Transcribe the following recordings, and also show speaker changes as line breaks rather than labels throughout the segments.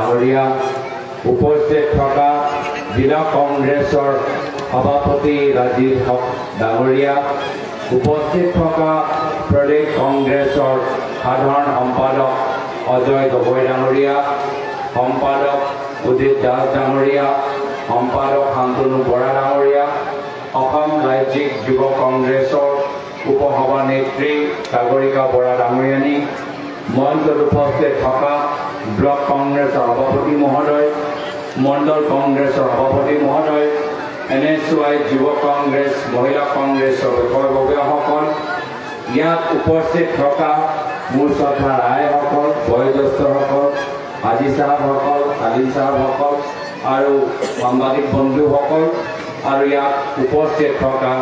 ডাঙৰীয়া, উপস্থিত থকা জিলা কংগ্ৰেছৰ সভাপতি ৰাজীৱ হক ডাঙৰীয়া, উপস্থিত থকা প্ৰদেশ কংগ্ৰেছৰ সাধাৰণ সম্পাদক অজয় গগৈ ডাঙৰীয়া, সম্পাদক উদিত দাস ডাঙৰীয়া, সম্পাদক শান্তনু বৰা ডাঙৰীয়া, অসম ৰাজ্যিক যুৱ কংগ্ৰেছৰ উপসভানেত্ৰী সাগৰিকা বৰা ডাঙৰীয়ানী, মঞ্চত উপস্থিত থকা ব্লক কংগ্ৰেছৰ সভাপতি মহোদয়, মণ্ডল কংগ্ৰেছৰ সভাপতি মহোদয়, NSY যুৱ কংগ্ৰেছ মহিলা কংগ্ৰেছৰ বিষয়ববীয়াসকল, ইয়াত উপস্থিত থকা মোৰ শ্ৰদ্ধা ৰায়সকল, বয়োজ্যেষ্ঠসকল, হাজী চাহাবসকল, আলী চাহাবসকল আৰু সাংবাদিক বন্ধুসকল আৰু ইয়াত উপস্থিত থকা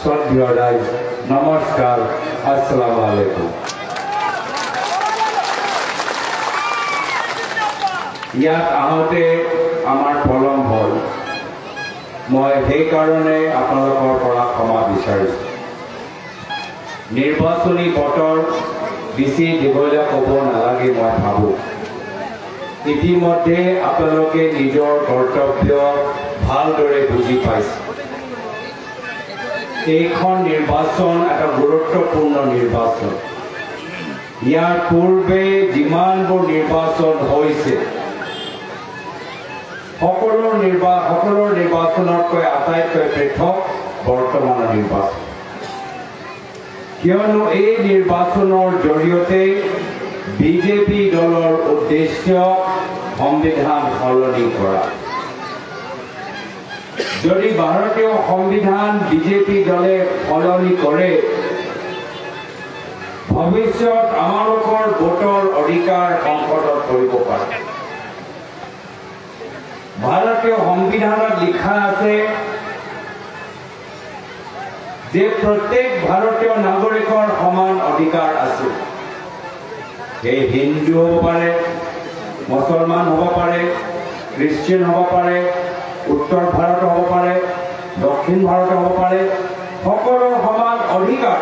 শ্ৰদ্ধেয় ৰাইজ, নমস্কাৰ, আসসালামু আলাইকুম। ইয়াত আহোঁতে আমাৰ পলম হ'ল, মই সেইকাৰণে আপোনালোকৰ পৰা ক্ষমা বিচাৰিছোঁ। নিৰ্বাচনী বতৰ বেছি দীঘলীয়া ক'ব নালাগে মই ভাবোঁ। ইতিমধ্যে আপোনালোকে নিজৰ কৰ্তব্য ভালদৰে বুজি পাইছে। এইখন নিৰ্বাচন এটা গুৰুত্বপূৰ্ণ নিৰ্বাচন। ইয়াৰ পূৰ্বে যিমানবোৰ নিৰ্বাচন হৈছে সকলো নিৰ্বাচনতকৈ আটাইতকৈ পৃথক বৰ্তমানৰ নিৰ্বাচন, কিয়নো এই নিৰ্বাচনৰ জৰিয়তে বিজেপি দলৰ উদ্দেশ্য সংবিধান সলনি কৰা। যদি ভাৰতীয় সংবিধান বিজেপি দলে সলনি কৰে, ভৱিষ্যত আমালোকৰ ভোটৰ অধিকাৰ সংকটত পৰিব পাৰে। ভাৰতীয় সংবিধানত লিখা আছে যে প্ৰত্যেক ভাৰতীয় নাগৰিকৰ সমান অধিকাৰ আছে। সেই হিন্দু হ'ব পাৰে, মুছলমান হ'ব পাৰে, খ্ৰীষ্টিয়ান হ'ব পাৰে, উত্তৰ ভাৰত হ'ব পাৰে, দক্ষিণ ভাৰত হ'ব পাৰে, সকলোৰ সমান অধিকাৰ।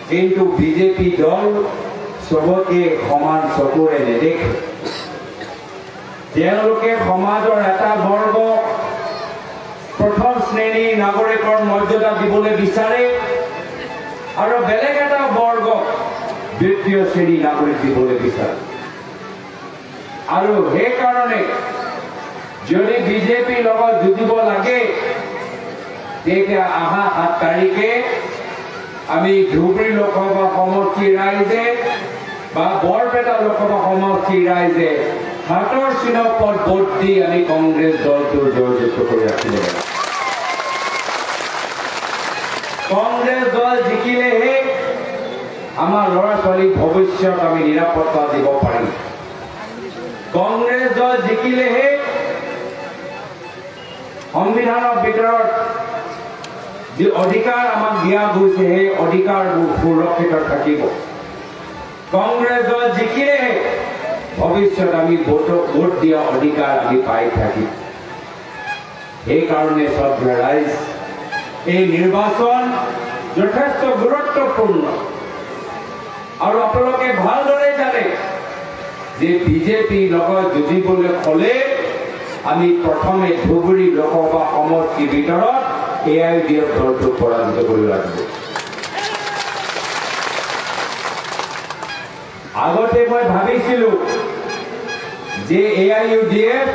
কিন্তু বিজেপি দল চবকে সমান চকুৰে নেদেখে। তেওঁলোকে সমাজৰ এটা বৰ্গ প্ৰথম শ্ৰেণীৰ নাগৰিকৰ মৰ্যাদা দিবলৈ বিচাৰে আৰু বেলেগ এটা বৰ্গ দ্বিতীয় শ্ৰেণীৰ নাগৰিক দিবলৈ বিচাৰে। আৰু সেইকাৰণে যদি বিজেপিৰ লগত যুঁজিব লাগে, তেতিয়া অহা 7 তাৰিখে আমি ধুবুৰী লোকসভা সমষ্টিৰ ৰাইজে বা বৰপেটা লোকসভা সমষ্টিৰ ৰাইজে হাতৰ চিনৰ ওপৰত ভোট দি আমি কংগ্ৰেছ দলটোৰ জয়যুক্ত কৰি ৰাখিব লাগে। কংগ্ৰেছ দল জিকিলেহে আমাৰ ল'ৰা ছোৱালীৰ ভৱিষ্যত আমি নিৰাপত্তা দিব পাৰিম। কংগ্ৰেছ দল জিকিলেহে সংবিধানৰ ভিতৰত যি অধিকাৰ আমাক দিয়া গৈছে সেই অধিকাৰবোৰ সুৰক্ষিত থাকিব। কংগ্ৰেছ দল জিকিলেহে ভৱিষ্যত আমি ভোট দিয়া অধিকাৰ আমি পাই থাকিম। সেইকাৰণে শ্ৰদ্ধেয় ৰাইজ, এই নিৰ্বাচন যথেষ্ট গুৰুত্বপূৰ্ণ আৰু আপোনালোকে ভালদৰে জানে যে বিজেপিৰ লগত যুঁজিবলৈ হ'লে আমি প্ৰথমে ধুবুৰী লোকসভা সমষ্টিৰ ভিতৰত AIUDF দলটোক পৰাজিত কৰিব লাগিব। আগতে মই ভাবিছিলো যে AIUDF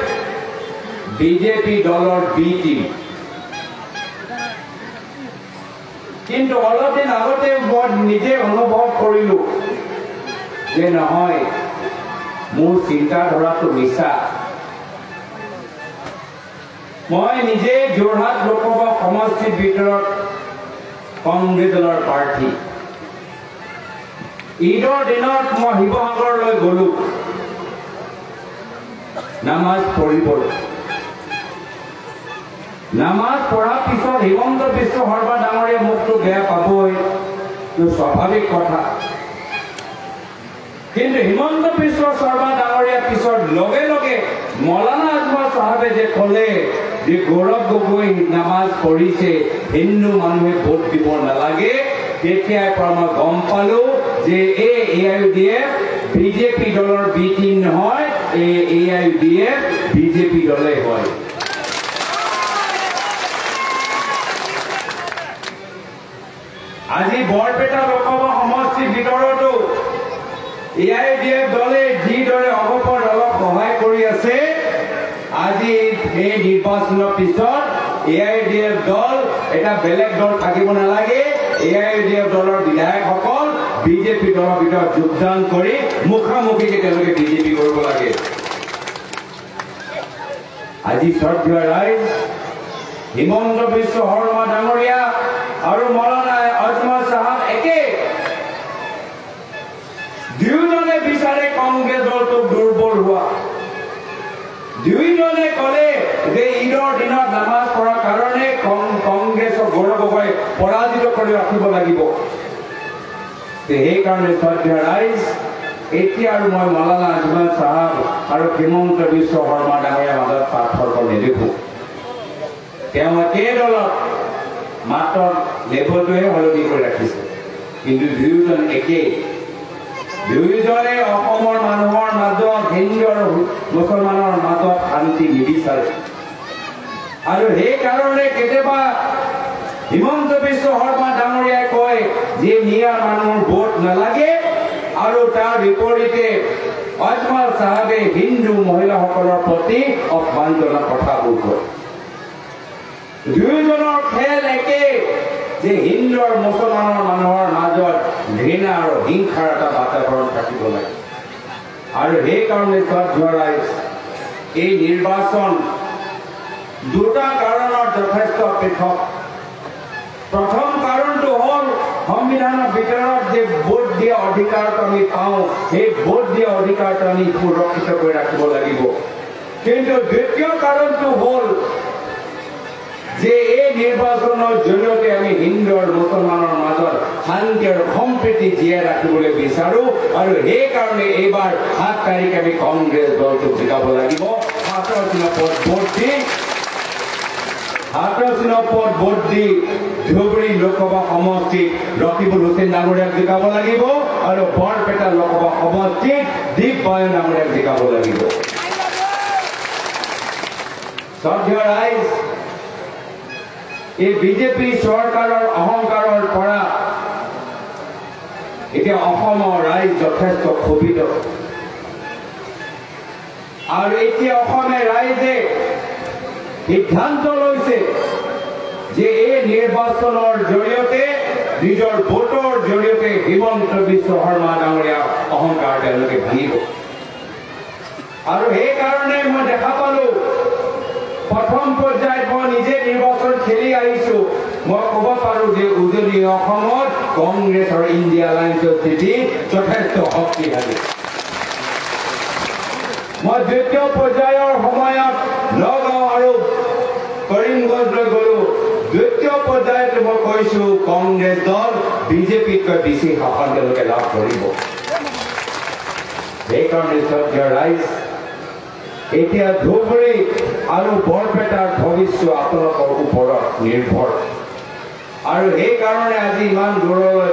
বিজেপি দলৰ বি টিম, কিন্তু অলপ দিন আগতে মই নিজে অনুভৱ কৰিলো যে নহয়, মোৰ চিন্তাধাৰাটো মিছা। মই নিজে যোৰহাট লোকসভা সমষ্টিৰ ভিতৰত কংগ্ৰেছ দলৰ প্ৰাৰ্থী। ঈদৰ দিনত মই শিৱসাগৰলৈ গলো নামাজ পঢ়িবলৈ। নামাজ পঢ়াৰ পিছত হিমন্ত বিশ্ব শৰ্মা ডাঙৰীয়া মোকতো বেয়া পাবই, তো স্বাভাৱিক কথা। কিন্তু হিমন্ত বিশ্ব শৰ্মা ডাঙৰীয়াৰ পিছত লগে লগে মৌলানা আজমল চাহাবে যে ক'লে যে গৌৰৱ গগৈ নামাজ পঢ়িছে, হিন্দু মানুহে ভোট দিব নালাগে, তেতিয়াৰ পৰা মই গম পালো যে এই AIUDF বিজেপি দলৰ বি টিম নহয়, AIUDF বিজেপি দলে হয় আজি বৰপেটা লোকসভা সমষ্টিৰ ভিতৰতো AIUDF দলে যিদৰে অগপৰ দলক সহায় কৰি আছে আজি এই নিৰ্বাচনৰ পিছত AIUDF দল এটা বেলেগ দল থাকিব নালাগে AIUDF দলৰ বিধায়কসকল বিজেপি দলৰ ভিতৰত যোগদান কৰি মুখামুখিকে তেওঁলোকে বিজেপি কৰিব লাগে আজি শ্ৰদ্ধেয় ৰাইজ হিমন্ত বিশ্ব শৰ্মা ডাঙৰীয়া আৰু মৌলানা আজমল সাহেব একে দুয়োজনে বিচাৰে কংগ্ৰেছ দলটোক দুৰ্বল হোৱা দুয়োজনে ক'লে যে ঈদৰ দিনত নামাজ পঢ়াৰ কাৰণে কংগ্ৰেছক গৌৰৱ গগৈ পৰাজিত কৰি ৰাখিব লাগিব সেইকাৰণে শ্ৰদ্ধেয় ৰাইজ এতিয়া আৰু মই মৌলানা আজমল সাহেব আৰু হিমন্ত বিশ্ব শৰ্মা ডাঙৰীয়াৰ মাজত পাৰ্থক্য নেদেখো তেওঁ একে দলত মাত্ৰ লেবলটোহে সলনি কৰি ৰাখিছে কিন্তু দুয়োজন একে দুয়োজনে অসমৰ মানুহৰ মাজত হিন্দু আৰু মুছলমানৰ মাজত শান্তি নিবিচাৰে আৰু সেইকাৰণে কেতিয়াবা হিমন্ত বিশ্ব শৰ্মা ডাঙৰীয়াই কয় যে মিয়া মানুহৰ ভোট নালাগে আৰু তাৰ বিপৰীতে আজমল সাহেবে হিন্দু মহিলাসকলৰ প্ৰতি অপমানজনক কথাবোৰ কয় দুয়োজনৰ খেল একে যে হিন্দু আৰু মুছলমানৰ মানুহৰ মাজত ঘৃণা আৰু হিংসাৰ এটা বাতাবৰণ থাকিব লাগে আৰু সেইকাৰণে শ্ৰদ্ধেয় ৰাইজ এই নিৰ্বাচন দুটা কাৰণত যথেষ্ট পৃথক প্ৰথম কাৰণটো হ'ল সংবিধানৰ ভিতৰত যে ভোট দিয়া অধিকাৰটো আমি পাওঁ সেই ভোট দিয়া অধিকাৰটো আমি সুৰক্ষিত কৰি ৰাখিব লাগিব কিন্তু দ্বিতীয় কাৰণটো হ'ল যে এই নিৰ্বাচনৰ জৰিয়তে আমি হিন্দু আৰু মুছলমানৰ মাজত শান্তি আৰু সম্প্ৰীতি জীয়াই ৰাখিবলৈ বিচাৰো আৰু সেইকাৰণে এইবাৰ 7 তাৰিখে আমি কংগ্ৰেছ দলটোক জিকাব লাগিব হাতৰ চিনত ভোট দি ধুবুৰী লোকসভা সমষ্টিত ৰকিবুল হুছেইন ডাঙৰীয়াক জিকাব লাগিব আৰু বৰপেটা লোকসভা সমষ্টিত দীপবায়ু ডাঙৰীয়াক জিকাব লাগিব শ্ৰদ্ধেয় ৰাইজ এই বিজেপি চৰকাৰৰ অহংকাৰৰ পৰা এতিয়া অসমৰ ৰাইজ যথেষ্ট ক্ষোভিত আৰু এতিয়া অসমীয়া ৰাইজে সিদ্ধান্ত লৈছে যে এই নিৰ্বাচনৰ জৰিয়তে নিজৰ ভোটৰ জৰিয়তে হিমন্ত বিশ্ব শৰ্মা ডাঙৰীয়াৰ অহংকাৰ তেওঁলোকে ভাঙিব আৰু সেইকাৰণে মই দেখা পালো প্ৰথম পৰ্যায়ত মই নিজে নিৰ্বাচন খেলি আহিছো মই ক'ব পাৰো যে উজনি অসমত কংগ্ৰেছ আৰু ইণ্ডিয়া এলায়েন্সৰ স্থিতি যথেষ্ট শক্তিশালী মই দ্বিতীয় পৰ্যায়ৰ সময়ত নগাঁও আৰু কৰিমগঞ্জলৈ গলো দ্বিতীয় পৰ্যায়ত মই কৈছো কংগ্ৰেছ দল বিজেপিতকৈ বেছি শাসন তেওঁলোকে লাভ কৰিব সেইকাৰণে শ্ৰদ্ধেয় ৰাইজ এতিয়া ধুবুৰী আৰু বৰপেটাৰ ভৱিষ্যত আপোনালোকৰ ওপৰত নিৰ্ভৰ আৰু সেইকাৰণে আজি ইমান দূৰলৈ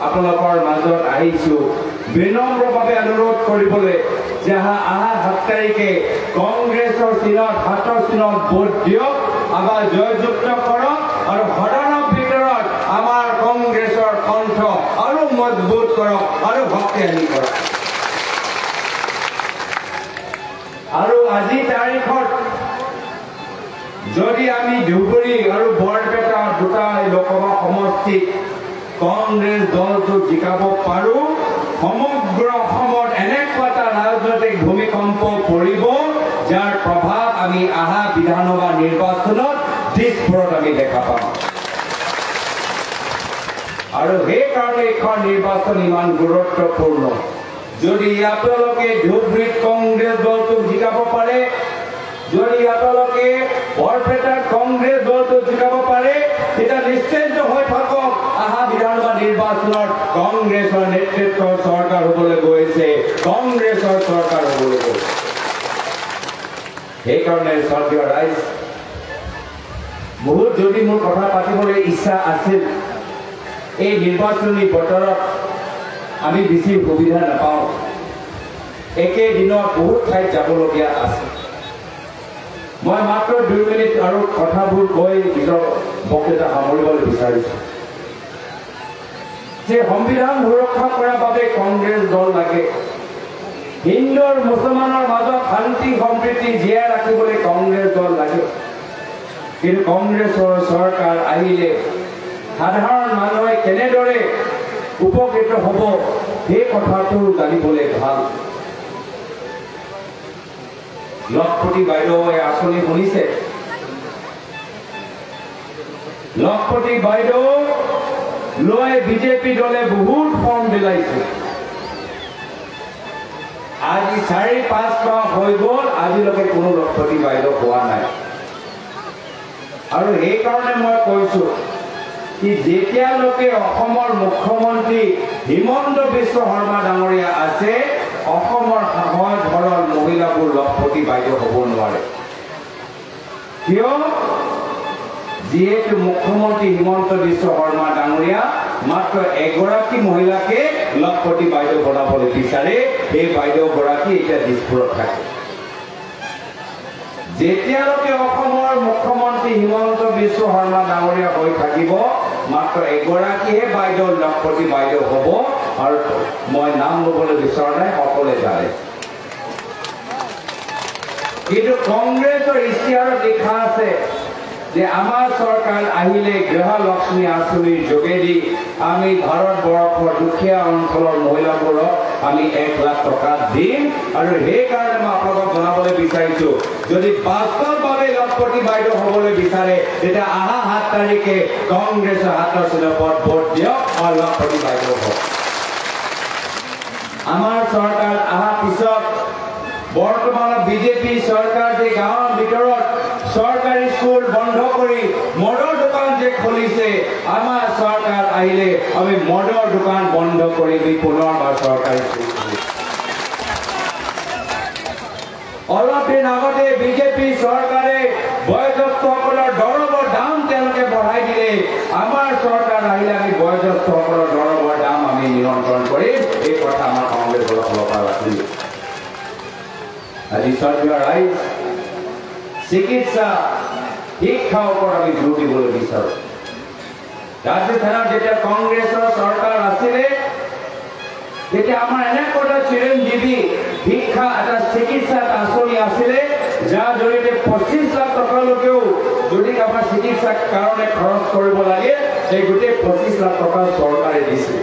আপোনালোকৰ মাজত আহিছো বিনম্ৰভাৱে অনুৰোধ কৰিবলৈ যে অহা 7 তাৰিখে কংগ্ৰেছৰ চিনত হাতৰ চিনত ভোট দিয়ক আমাৰ জয়যুক্ত কৰক আৰু সদনৰ ভিতৰত আমাৰ কংগ্ৰেছৰ কণ্ঠ আৰু মজবুত কৰক আৰু শক্তিশালী কৰক আৰু আজি তাৰিখত যদি আমি ধুবুৰী আৰু বৰপেটা দুটা লোকসভা সমষ্টিত কংগ্ৰেছ দলটো জিকাব পাৰো সমগ্ৰ অসমত এনেকুৱা এটা ৰাজনৈতিক ভূমিকম্প পৰিব যাৰ প্ৰভাৱ আমি অহা বিধানসভা নিৰ্বাচনত দিশবোৰত আমি দেখা পাম আৰু সেইকাৰণে এইখন নিৰ্বাচন ইমান গুৰুত্বপূৰ্ণ যদি আপোনালোকে ধুবুৰীত কংগ্ৰেছ দলটোক জিকাব পাৰে যদি আপোনালোকে বৰপেটাত কংগ্ৰেছ দলটোক জিকাব পাৰে তেতিয়া নিশ্চিন্ত হৈ থাকক অহা বিধানসভা নিৰ্বাচনত কংগ্ৰেছৰ নেতৃত্বৰ চৰকাৰ হ'বলৈ গৈছে কংগ্ৰেছৰ চৰকাৰ হ'বলৈ গৈছে সেইকাৰণে শ্ৰদ্ধেয় ৰাইজ বহুত যদি মোৰ কথা পাতিবলৈ ইচ্ছা আছিল এই নিৰ্বাচনী বতৰত আমি বেছি সুবিধা নাপাওঁ একেদিনত বহুত ঠাইত যাবলগীয়া আছে মই মাত্ৰ 2 মিনিট আৰু কথাবোৰ কৈ নিজৰ বক্তৃতা সামৰিবলৈ বিচাৰিছোঁ যে সংবিধান সুৰক্ষা কৰাৰ বাবে কংগ্ৰেছ দল লাগে হিন্দু আৰু মুছলমানৰ মাজত শান্তি সম্প্ৰীতি জীয়াই ৰাখিবলৈ কংগ্ৰেছ দল লাগে কিন্তু কংগ্ৰেছৰ চৰকাৰ আহিলে সাধাৰণ মানুহে কেনেদৰে উপকৃত হ'ব সেই কথাটো জানিবলৈ ভাল লক্ষপতি বাইদেৱে আঁচনি শুনিছে লক্ষপতি বাইদেউ লৈ বিজেপি দলে বহুত ফৰ্ম বিলাইছে আজি 4-5 মাহ হৈ গ'ল আজিলৈকে কোনো লক্ষপতি বাইদেউ হোৱা নাই আৰু সেইকাৰণে মই কৈছোঁ কি যেতিয়ালৈকে অসমৰ মুখ্যমন্ত্ৰী হিমন্ত বিশ্ব শৰ্মা ডাঙৰীয়া আছে অসমৰ সহজ সৰল মহিলাবোৰ লক্ষপতি বাইদেউ হ'ব নোৱাৰে কিয় যিহেতু মুখ্যমন্ত্ৰী হিমন্ত বিশ্ব শৰ্মা ডাঙৰীয়া মাত্ৰ এগৰাকী মহিলাকে লক্ষপতি বাইদেউ বনাবলৈ বিচাৰে এই বাইদেউগৰাকী এতিয়া দিছপুৰত থাকে যেতিয়ালৈকে অসমৰ মুখ্যমন্ত্ৰী হিমন্ত বিশ্ব শৰ্মা ডাঙৰীয়া হৈ থাকিব মাত্ৰ এগৰাকীহে বাইদেউ লক্ষপতি বাইদেউ হ'ব আৰু মই নাম ল'বলৈ বিচৰা নাই সকলোৱে জানে কিন্তু কংগ্ৰেছৰ ইস্তিহাৰত লিখা আছে যে আমাৰ চৰকাৰ আহিলে গৃহলক্ষ্মী আঁচনিৰ যোগেদি আমি ভাৰতবৰ্ষৰ দুখীয়া অঞ্চলৰ মহিলাবোৰক আমি 1 লাখ টকা দিম আৰু সেইকাৰণে মই আপোনালোকক জনাবলৈ বিচাৰিছোঁ যদি বাস্তৱভাৱে লক্ষপতি বাইদেউ হ'বলৈ বিচাৰে তেতিয়া অহা 7 তাৰিখে কংগ্ৰেছৰ হাতৰ চিনত ভোট দিয়ক আৰু লক্ষপতি বাইদেউ হওক আমাৰ চৰকাৰ অহাৰ পিছত বৰ্তমানৰ বিজেপি চৰকাৰ যে গাঁৱৰ ভিতৰত চৰকাৰী স্কুল বন্ধ কৰি মদৰ দোকান যে খুলিছে আমাৰ চৰকাৰ আহিলে আমি মদৰ দোকান বন্ধ কৰি পুনৰবাৰ চৰকাৰী স্কুল অলপ দিন আগতে বিজেপি চৰকাৰে বয়োজ্যেষ্ঠসকলৰ দৰৱৰ দাম তেওঁলোকে বঢ়াই দিলে আমাৰ চৰকাৰ আহিলে আমি বয়োজ্যেষ্ঠসকলৰ দৰৱৰ দাম আমি নিয়ন্ত্ৰণ কৰিম এই কথা আমাৰ কংগ্ৰেছ দলৰ ফালৰ পৰা ৰাখিম আজি চৰকাৰ ৰাইজ চিকিৎসা শিক্ষাৰ ওপৰত আমি জোৰ দিবলৈ বিচাৰোঁ ৰাজস্থানত যেতিয়া কংগ্ৰেছৰ চৰকাৰ আছিলে তেতিয়া আমাৰ এনেকুৱা চিৰঞ্জীৱী শিক্ষা এটা চিকিৎসা আঁচনি আছিলে যাৰ জৰিয়তে 25 লাখ টকালৈকেও যদি আমাৰ চিকিৎসাৰ কাৰণে খৰচ কৰিব লাগে সেই গোটেই 25 লাখ টকা চৰকাৰে দিছে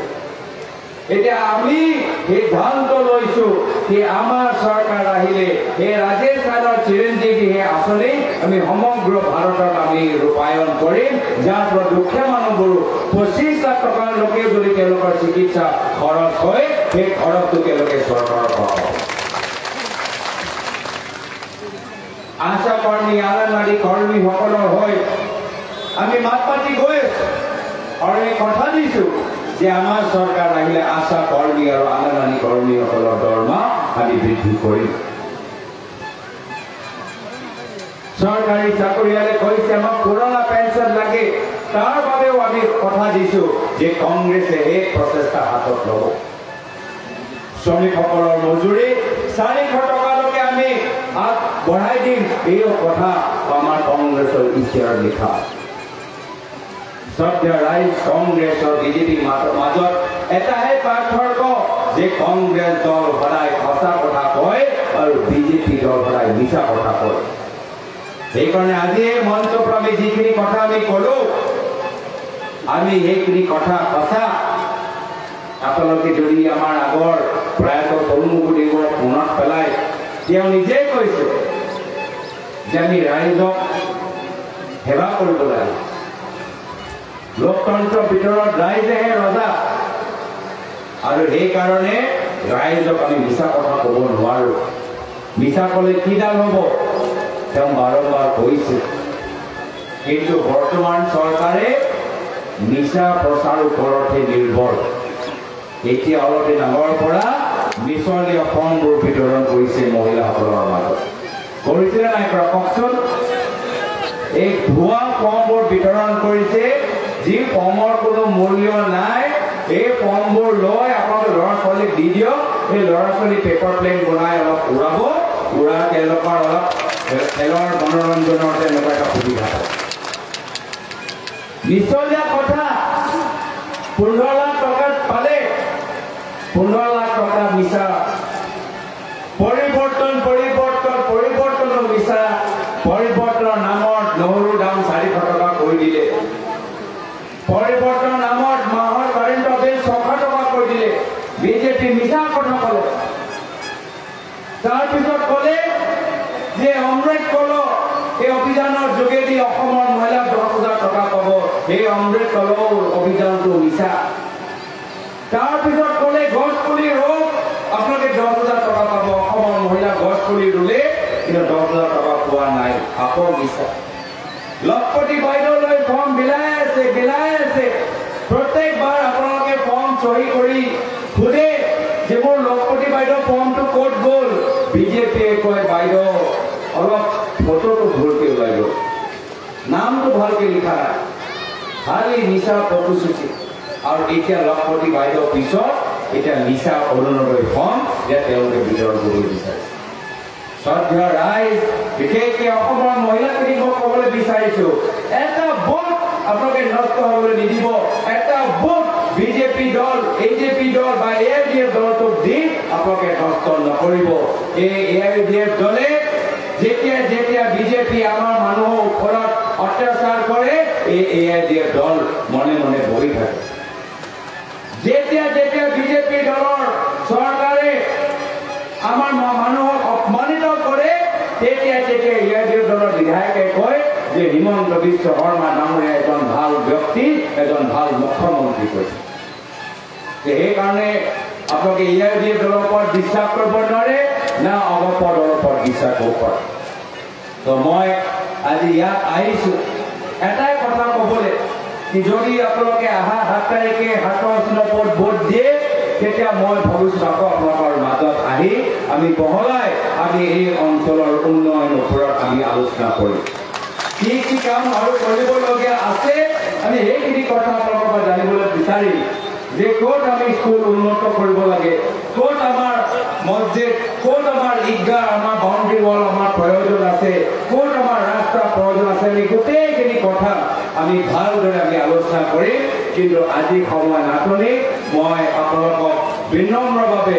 এতিয়া আমি সিদ্ধান্ত লৈছোঁ যে আমাৰ চৰকাৰ আহিলে এই ৰাজস্থানৰ চিৰঞ্জীৱী সেই আঁচনি আমি সমগ্ৰ ভাৰতত আমি ৰূপায়ণ কৰিম যাৰ ফলত দুখীয়া মানুহবোৰ 25 লাখ টকালৈকে যদি তেওঁলোকৰ চিকিৎসা খৰচ হয় সেই খৰচটো তেওঁলোকে চৰকাৰৰ পাব আশা কৰ্মী অংগনবাড়ী কৰ্মীসকলৰ হৈ আমি মাত মাতি গৈ আছোঁ আৰু আমি কথা দিছোঁ যে আমাৰ চৰকাৰ আহিলে আশা কৰ্মী আৰু অংগনবাড়ী কৰ্মীসকলৰ দৰমহা আমি বৃদ্ধি কৰিম চৰকাৰী চাকৰিয়ালে কৈছে আমাক পুৰণা পেঞ্চন লাগে তাৰ বাবেও আমি কথা দিছোঁ যে কংগ্ৰেছে এই প্ৰচেষ্টা হাতত ল'ব শ্ৰমিকসকলৰ মজুৰি 400 টকালৈকে আমি হাত বঢ়াই দিম এই কথা আমাৰ কংগ্ৰেছৰ ইতিহাসত লিখা শ্ৰদ্ধেয় ৰাইজ কংগ্ৰেছৰ বিজেপিৰ মাজত এটাহে পাৰ্থক্য যে কংগ্ৰেছ দল সদায় সঁচা কথা কয় আৰু বিজেপি দল সদায় মিছা কথা কয় সেইকাৰণে আজি এই মঞ্চৰ পৰা আমি যিখিনি কথা আমি ক'লোঁ আমি সেইখিনি কথা সঁচা আপোনালোকে যদি আমাৰ আগৰ প্ৰয়াত তৰুণমুখুদেৱৰ মনত পেলাই তেওঁ নিজে কৈছে যে আমি ৰাইজক সেৱা কৰিব লাগে লোকতন্ত্ৰৰ ভিতৰত ৰাইজেহে ৰজা আৰু সেইকাৰণে ৰাইজক আমি মিছা কথা ক'ব নোৱাৰোঁ মিছা ক'লে কিডাল হ'ব তেওঁ বাৰম্বাৰ কৈছে কিন্তু বৰ্তমান চৰকাৰে মিছা প্ৰচাৰ ওপৰতহে নিৰ্ভৰ এতিয়া অলপ দিন আগৰ পৰা মিছলীয়া ফৰ্মবোৰ বিতৰণ কৰিছে মহিলাসকলৰ মাজত কৰিছিলে নাই কৰা কওকচোন এই ভুৱা ফৰ্মবোৰ বিতৰণ কৰিছে যি ফৰ্মৰ কোনো মূল্য নাই এই ফৰ্মবোৰ লৈ আপোনালোকে ল'ৰা ছোৱালীক দি দিয়ক এই ল'ৰা ছোৱালী পেপাৰ প্লেন বনাই অলপ উৰাই তেওঁলোকৰ অলপ খেলৰ মনোৰঞ্জনৰ তেনেকুৱা এটা সুবিধা হয়। নিশ্চয় কথা 15 লাখ টকা পালে 15 লাখ টকা মিছা পৰিৱৰ্তনৰ মিছা পৰিৱৰ্তনৰ নামত নহৰুৰ দাম 400 টকা কৰি দিলে পৰিৱৰ্তনৰ নামত মাহৰ কাৰেণ্টৰ বিল 600 টকা কৰি দিলে বিজেপি মিছা কথা ক'লে তাৰপিছত ক'লে যে অমৃত কল এই অভিযানৰ যোগেদি অসমৰ মহিলাক 10,000 টকা পাব এই অমৃত কলৰ অভিযানটো মিছা তাৰপিছত ক'লে গছ পুলি ৰোগ আপোনালোকে 10,000 টকা পাব অসমৰ মহিলা গছ পুলি ৰুলে কিন্তু 10,000 টকা পোৱা নাই আকৌ মিছা লখপতি বাইদেউলৈ ফৰ্ম বিলাই আছে প্ৰত্যেকবাৰ আপোনালোকে ফৰ্ম চহী কৰি সোধে যে মোৰ লখপতি বাইদেউ ফৰ্মটো ক'ত গ'ল বিজেপিয়ে কয় বাইদেউ অলপ ফটোটো ভুলকে ওলাই গ'ল নামটো ভালকে লিখা নাই খালি মিছা ফটোচুটি আৰু এতিয়া লখপতি বাইদেউ পিছত এতিয়া মিছা অৰুণোদয় ফৰ্ম যে তেওঁলোকে বিতৰণ কৰিব বিচাৰিছে শ্ৰদ্ধেয় ৰাইজ বিশেষকৈ অসমৰ মহিলাখিনিক মই ক'বলৈ বিচাৰিছোঁ এটা ভোট আপোনালোকে নষ্ট হ'বলৈ নিদিব এটা ভোট বিজেপি দল এজেপি দল বা এআইডিএফ দলটোক দি আপোনালোকে নষ্ট নকৰিব এই এআইডিএফ দলে যেতিয়া বিজেপি আমাৰ মানুহৰ ওপৰত অত্যাচাৰ কৰে এই এআইডিএফ দল মনে মনে বহি থাকে যেতিয়া বিজেপি দলৰ চৰকাৰে আমাৰ মানুহক অপমানিত কৰে তেতিয়া এআইডিএফ দলৰ বিধায়কে কয় যে হিমন্ত বিশ্ব শৰ্মা ডাঙৰীয়া এজন ভাল ব্যক্তি এজন ভাল মুখ্যমন্ত্ৰী কৈছে সেইকাৰণে আপোনালোকে এআইডিএফ দলৰ ওপৰত বিশ্বাস কৰিব নোৱাৰে না অগপ দলৰ ওপৰত বিশ্বাস কৰিব পাৰে তো মই আজি ইয়াত আহিছোঁ এটাই কথা ক'বলৈ কি যদি আপোনালোকে অহা 7 তাৰিখে 7 চিনপত ভোট দিয়ে তেতিয়া মই ভৱিষ্যত আকৌ আপোনালোকৰ মাজত আহি আমি বহলাই আমি এই অঞ্চলৰ উন্নয়নৰ ওপৰত আমি আলোচনা কৰিম কি কাম আৰু কৰিবলগীয়া আছে আমি সেইখিনি কথা আপোনালোকৰ পৰা জানিবলৈ বিচাৰিম যে ক'ত আমি স্কুল উন্নত কৰিব লাগে ক'ত আমাৰ মছজিদ ক'ত আমাৰ ঈদগাহ আমাৰ বাউণ্ডাৰী ৱাল আমাৰ প্ৰয়োজন আছে ক'ত আমাৰ ৰাস্তা প্ৰয়োজন আছে আমি গোটেইখিনি কথা আমি ভালদৰে আমি আলোচনা কৰিম কিন্তু আজি সময় নাটনি মই আপোনালোকক বিনম্ৰভাৱে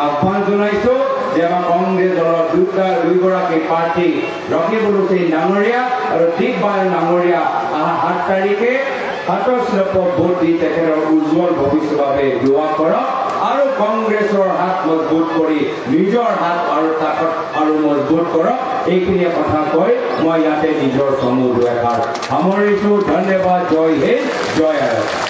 আহ্বান জনাইছোঁ যে আমাৰ কংগ্ৰেছ দলৰ দুইগৰাকী প্ৰাৰ্থী ৰকিবুল হুছেইন ডাঙৰীয়া আৰু দিগবায়ন ডাঙৰীয়া অহা 7 তাৰিখে 7 চিনপত ভোট দি তেখেতৰ উজ্জ্বল ভৱিষ্যতৰ বাবে দোৱা কৰক আৰু কংগ্ৰেছৰ হাত মজবুত কৰি নিজৰ হাত আৰু তাকত আৰু মজবুত কৰক এইখিনিয়ে কথা কৈ মই ইয়াতে নিজৰ চমু দুএষাৰ সামৰিছোঁ ধন্যবাদ জয় হিন্দ জয় ভাৰত